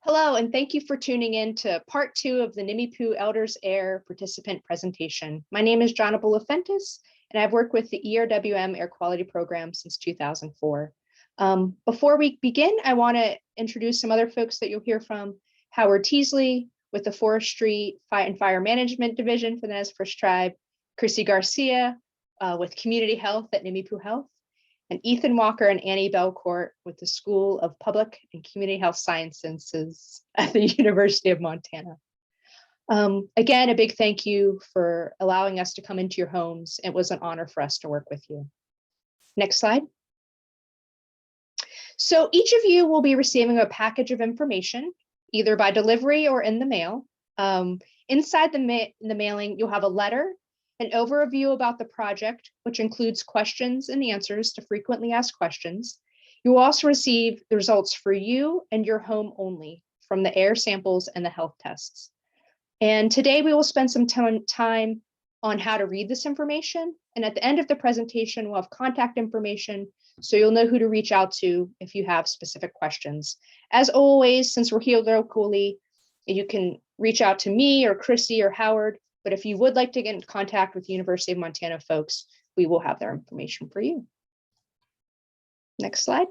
Hello, and thank you for tuning in to part 2 of the NIMIPU EldersAir participant presentation. My name is Jonna Bulafentis, and I've worked with the ERWM Air Quality Program since 2004. Before we begin, I want to introduce some other folks that you'll hear from. Howard Teasley with the Forestry and Fire Management Division for the Nez Perce Tribe, Chrissy Garcia with Community Health at NIMIPU Health, and Ethan Walker and Annie Belcourt with the School of Public and Community Health Sciences at the University of Montana. Again, a big thank you for allowing us to come into your homes. It was an honor for us to work with you. Next slide. So each of you will be receiving a package of information, either by delivery or in the mail. Inside the mailing, you'll have a letter, an overview about the project, which includes questions and answers to frequently asked questions. You will also receive the results for you and your home only from the air samples and the health tests. And today we will spend some time on how to read this information. And at the end of the presentation, we'll have contact information so you'll know who to reach out to if you have specific questions. As always, since we're here locally, you can reach out to me or Chrissy or Howard. But if you would like to get in contact with the University of Montana folks, we will have their information for you. Next slide.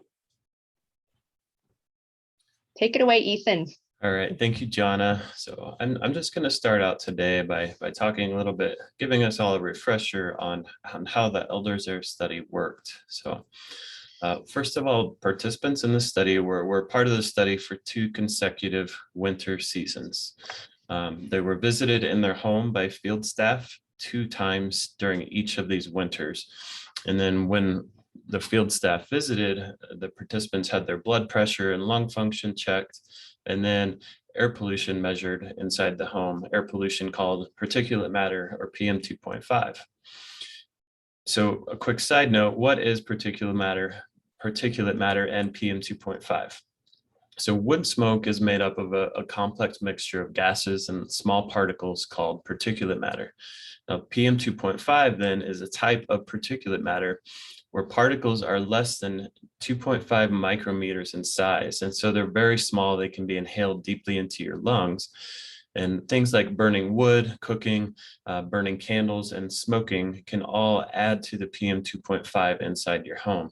Take it away, Ethan. All right, thank you, Jonna. So I'm just going to start out today by talking a little bit, giving us all a refresher on how the EldersAir study worked. So first of all, participants in the study were part of the study for 2 consecutive winter seasons. They were visited in their home by field staff 2 times during each of these winters. And then when the field staff visited, the participants had their blood pressure and lung function checked, and then air pollution measured inside the home, air pollution called particulate matter or PM 2.5. So a quick side note, what is particulate matter and PM 2.5? So wood smoke is made up of a complex mixture of gases and small particles called particulate matter. Now, PM 2.5 then is a type of particulate matter where particles are less than 2.5 micrometers in size. And so they're very small. They can be inhaled deeply into your lungs. And things like burning wood, cooking, burning candles, and smoking can all add to the PM 2.5 inside your home.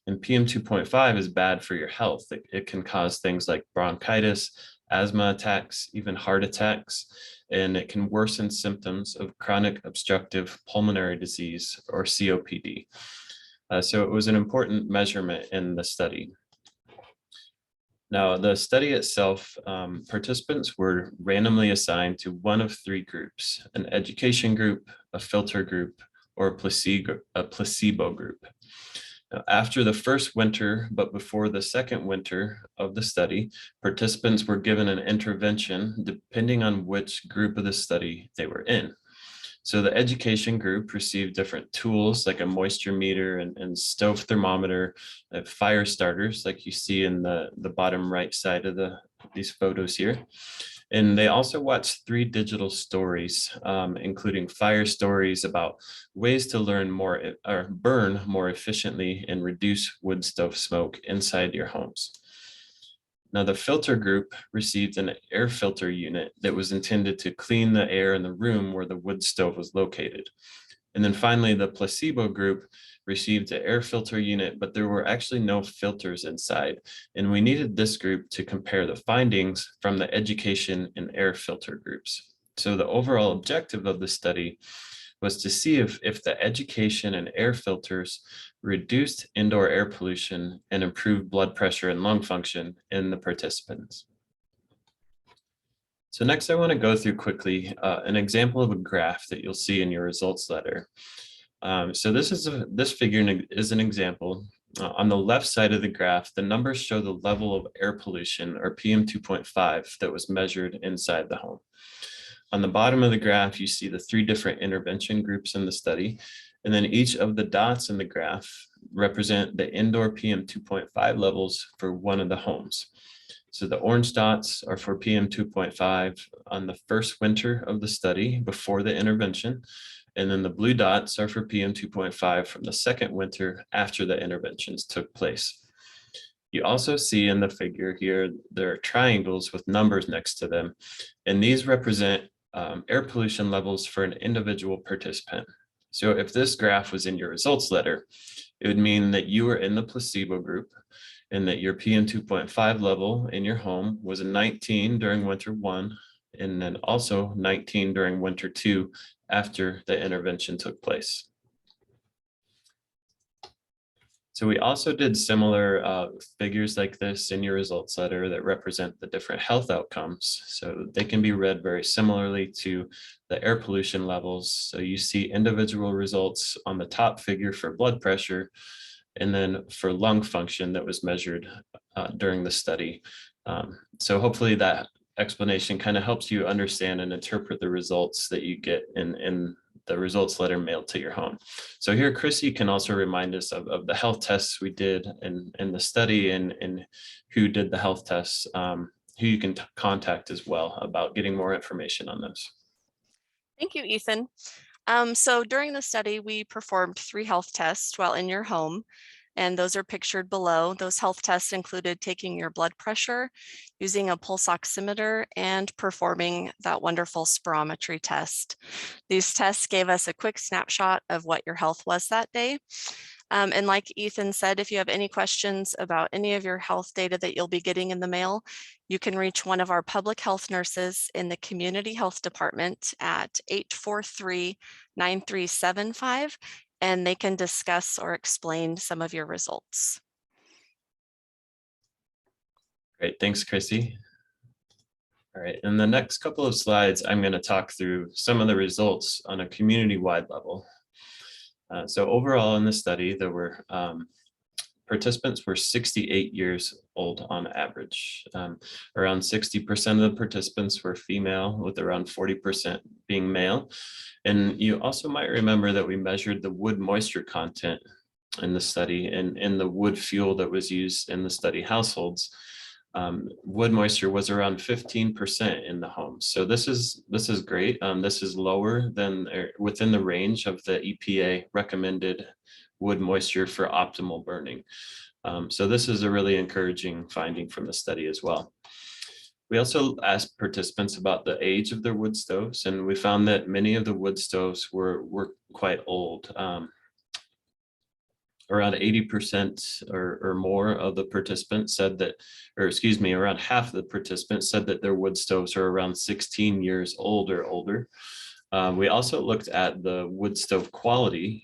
And PM 2.5 is bad for your health. It can cause things like bronchitis, asthma attacks, even heart attacks, and it can worsen symptoms of chronic obstructive pulmonary disease or COPD. So it was an important measurement in the study. Now, the study itself, participants were randomly assigned to one of 3 groups: an education group, a filter group, or a placebo group. Now, after the first winter, but before the second winter of the study, participants were given an intervention depending on which group of the study they were in. So the education group received different tools like a moisture meter and stove thermometer, fire starters like you see in the bottom right side of these photos here. And they also watched 3 digital stories, including fire stories about ways to learn more or burn more efficiently and reduce wood stove smoke inside your homes. Now, the filter group received an air filter unit that was intended to clean the air in the room where the wood stove was located. And then finally, the placebo group received an air filter unit, but there were actually no filters inside. And we needed this group to compare the findings from the education and air filter groups. So the overall objective of the study was to see if the education and air filters reduced indoor air pollution and improved blood pressure and lung function in the participants. So next, I want to go through quickly an example of a graph that you'll see in your results letter. So this figure is an example. On the left side of the graph, the numbers show the level of air pollution, or PM 2.5, that was measured inside the home. On the bottom of the graph, you see the 3 different intervention groups in the study, and then each of the dots in the graph represent the indoor PM 2.5 levels for one of the homes. So the orange dots are for PM 2.5 on the first winter of the study before the intervention, and then the blue dots are for PM 2.5 from the second winter after the interventions took place. You also see in the figure here, there are triangles with numbers next to them, and these represent air pollution levels for an individual participant. So if this graph was in your results letter, it would mean that you were in the placebo group and that your PM 2.5 level in your home was a 19 during winter 1, and then also 19 during winter 2 after the intervention took place. So we also did similar figures like this in your results letter that represent the different health outcomes. So they can be read very similarly to the air pollution levels. So you see individual results on the top figure for blood pressure, and then for lung function that was measured during the study. So hopefully that explanation kind of helps you understand and interpret the results that you get in the results letter mailed to your home. So here, Chrissy can also remind us of the health tests we did in the study and who did the health tests, who you can contact as well about getting more information on those. Thank you, Ethan. So during the study, we performed 3 health tests while in your home, and those are pictured below. Those health tests included taking your blood pressure, using a pulse oximeter, and performing that wonderful spirometry test. These tests gave us a quick snapshot of what your health was that day. And like Ethan said, if you have any questions about any of your health data that you'll be getting in the mail, you can reach one of our public health nurses in the community health department at 843-9375, and they can discuss or explain some of your results. Great, thanks, Chrissy. All right, in the next couple of slides, I'm going to talk through some of the results on a community-wide level. So overall in the study, there were participants were 68 years old on average. Around 60% of the participants were female, with around 40% being male. And you also might remember that we measured the wood moisture content in the study and in the wood fuel that was used in the study households. Wood moisture was around 15% in the homes. So this is great. This is lower than within the range of the EPA recommended wood moisture for optimal burning. So this is a really encouraging finding from the study as well. We also asked participants about the age of their wood stoves, and we found that many of the wood stoves were quite old. Around 80% or more of the participants said that, or excuse me, around half of the participants said that their wood stoves are around 16 years old or older. We also looked at the wood stove quality.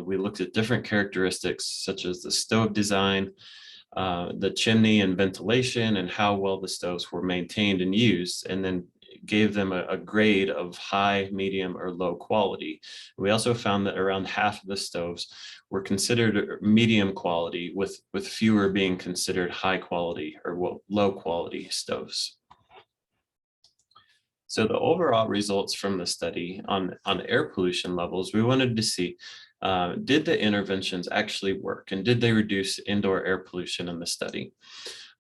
We looked at different characteristics such as the stove design, the chimney and ventilation, and how well the stoves were maintained and used, and then gave them a grade of high, medium, or low quality. We also found that around half of the stoves were considered medium quality, with fewer being considered high quality or low quality stoves. So the overall results from the study on air pollution levels, we wanted to see, did the interventions actually work, and did they reduce indoor air pollution in the study?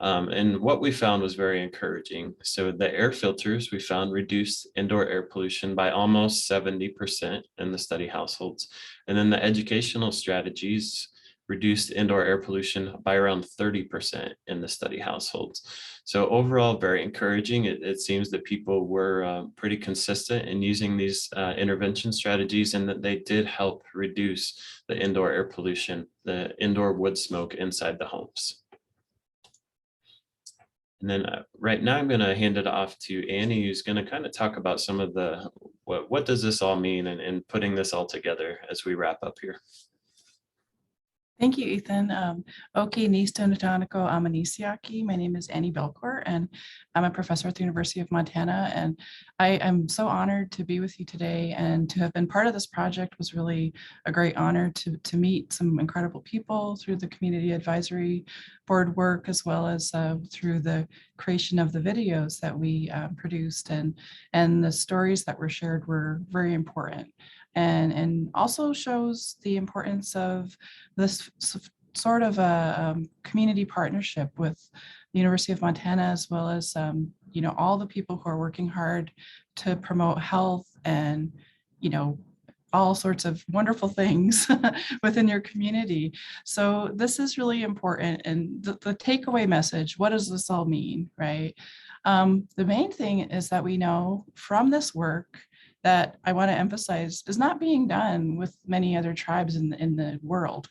And what we found was very encouraging. So the air filters we found reduced indoor air pollution by almost 70% in the study households. And then the educational strategies reduced indoor air pollution by around 30% in the study households. So overall, very encouraging. It seems that people were pretty consistent in using these intervention strategies, and that they did help reduce the indoor air pollution, the indoor wood smoke inside the homes. And then right now I'm going to hand it off to Annie, who's going to kind of talk about some of the, what does this all mean, and putting this all together as we wrap up here. Thank you, Ethan. Oke Nisto Nataniko Amanisiaki. My name is Annie Belcourt, and I'm a professor at the University of Montana. And I am so honored to be with you today, and to have been part of this project was really a great honor to meet some incredible people through the community advisory board work, as well as through the creation of the videos that we produced, and the stories that were shared were very important. And also shows the importance of this sort of a community partnership with the University of Montana, as well as all the people who are working hard to promote health and all sorts of wonderful things within your community. So this is really important. And the takeaway message, what does this all mean, right? The main thing is that we know from this work that I want to emphasize is not being done with many other tribes in the world,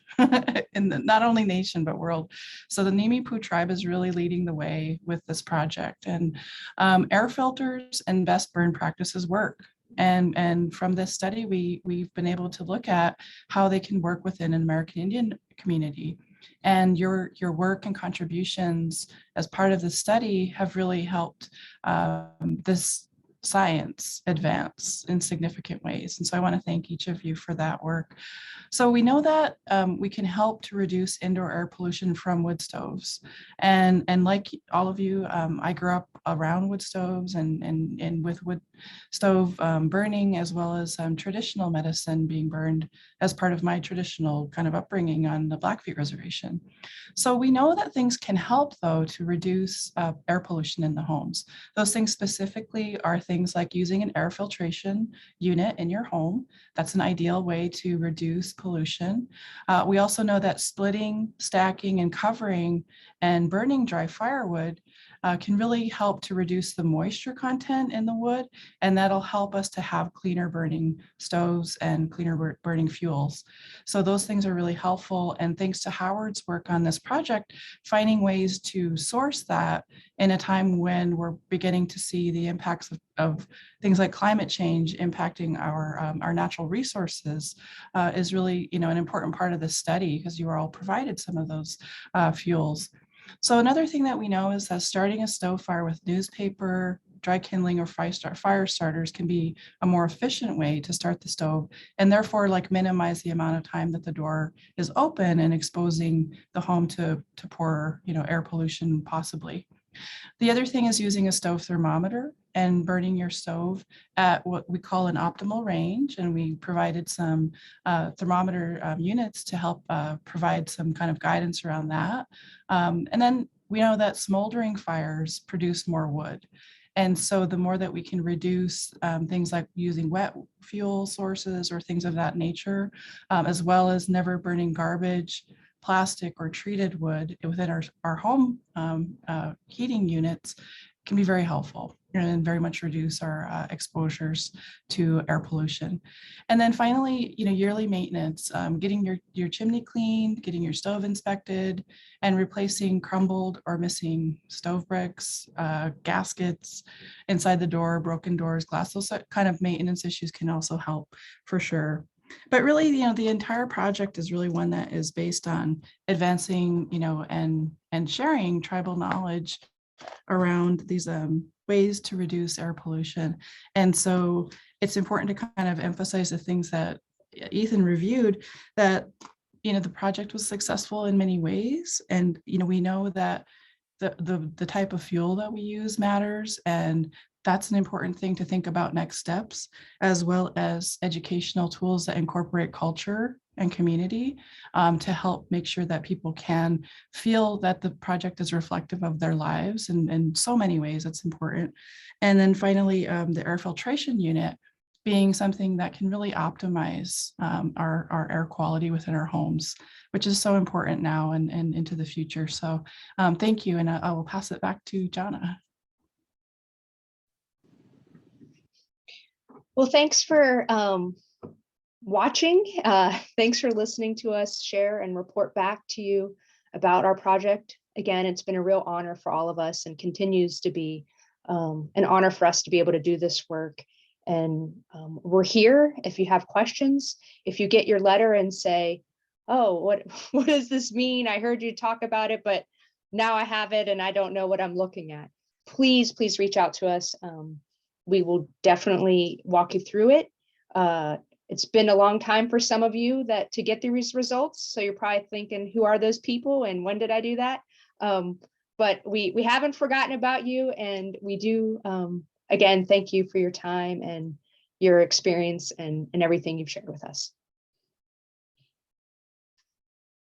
in the not only nation, but world. So the Nimipu tribe is really leading the way with this project. And air filters and best burn practices work. And from this study, we've been able to look at how they can work within an American Indian community. And your work and contributions as part of the study have really helped this science advance in significant ways. And so I want to thank each of you for that work. So we know that we can help to reduce indoor air pollution from wood stoves. And like all of you, I grew up around wood stoves and with wood stove burning, as well as traditional medicine being burned as part of my traditional kind of upbringing on the Blackfeet Reservation. So we know that things can help, though, to reduce air pollution in the homes. Those things specifically are things like using an air filtration unit in your home. That's an ideal way to reduce pollution. We also know that splitting, stacking, and covering and burning dry firewood can really help to reduce the moisture content in the wood, and that'll help us to have cleaner burning stoves and cleaner burning fuels. So those things are really helpful, and thanks to Howard's work on this project, finding ways to source that in a time when we're beginning to see the impacts of things like climate change impacting our natural resources is really, an important part of this study, because you are all provided some of those fuels. So another thing that we know is that starting a stove fire with newspaper, dry kindling, or fire starters can be a more efficient way to start the stove, and therefore minimize the amount of time that the door is open and exposing the home to poor, air pollution possibly. The other thing is using a stove thermometer and burning your stove at what we call an optimal range. And we provided some thermometer units to help provide some kind of guidance around that. And then we know that smoldering fires produce more wood. And so the more that we can reduce things like using wet fuel sources or things of that nature, as well as never burning garbage, plastic, or treated wood within our home heating units, can be very helpful and very much reduce our exposures to air pollution. And then finally, yearly maintenance, getting your chimney cleaned, getting your stove inspected, and replacing crumbled or missing stove bricks, gaskets inside the door, broken doors, glass. Those kind of maintenance issues can also help for sure. But really, the entire project is really one that is based on advancing, and sharing tribal knowledge around these ways to reduce air pollution. And so it's important to kind of emphasize the things that Ethan reviewed, that, the project was successful in many ways. And, we know that the type of fuel that we use matters, and that's an important thing to think about next steps, as well as educational tools that incorporate culture and community to help make sure that people can feel that the project is reflective of their lives. And in so many ways, that's important. And then finally, the air filtration unit being something that can really optimize our air quality within our homes, which is so important now and into the future. So thank you. And I will pass it back to Jana. Well, thanks for watching. Thanks for listening to us share and report back to you about our project. Again, it's been a real honor for all of us, and continues to be an honor for us to be able to do this work. And we're here if you have questions. If you get your letter and say, oh, what does this mean? I heard you talk about it, but now I have it and I don't know what I'm looking at. Please reach out to us. We will definitely walk you through it. It's been a long time for some of you to get these results. So you're probably thinking, who are those people and when did I do that? But we haven't forgotten about you, and we do, again, thank you for your time and your experience and everything you've shared with us.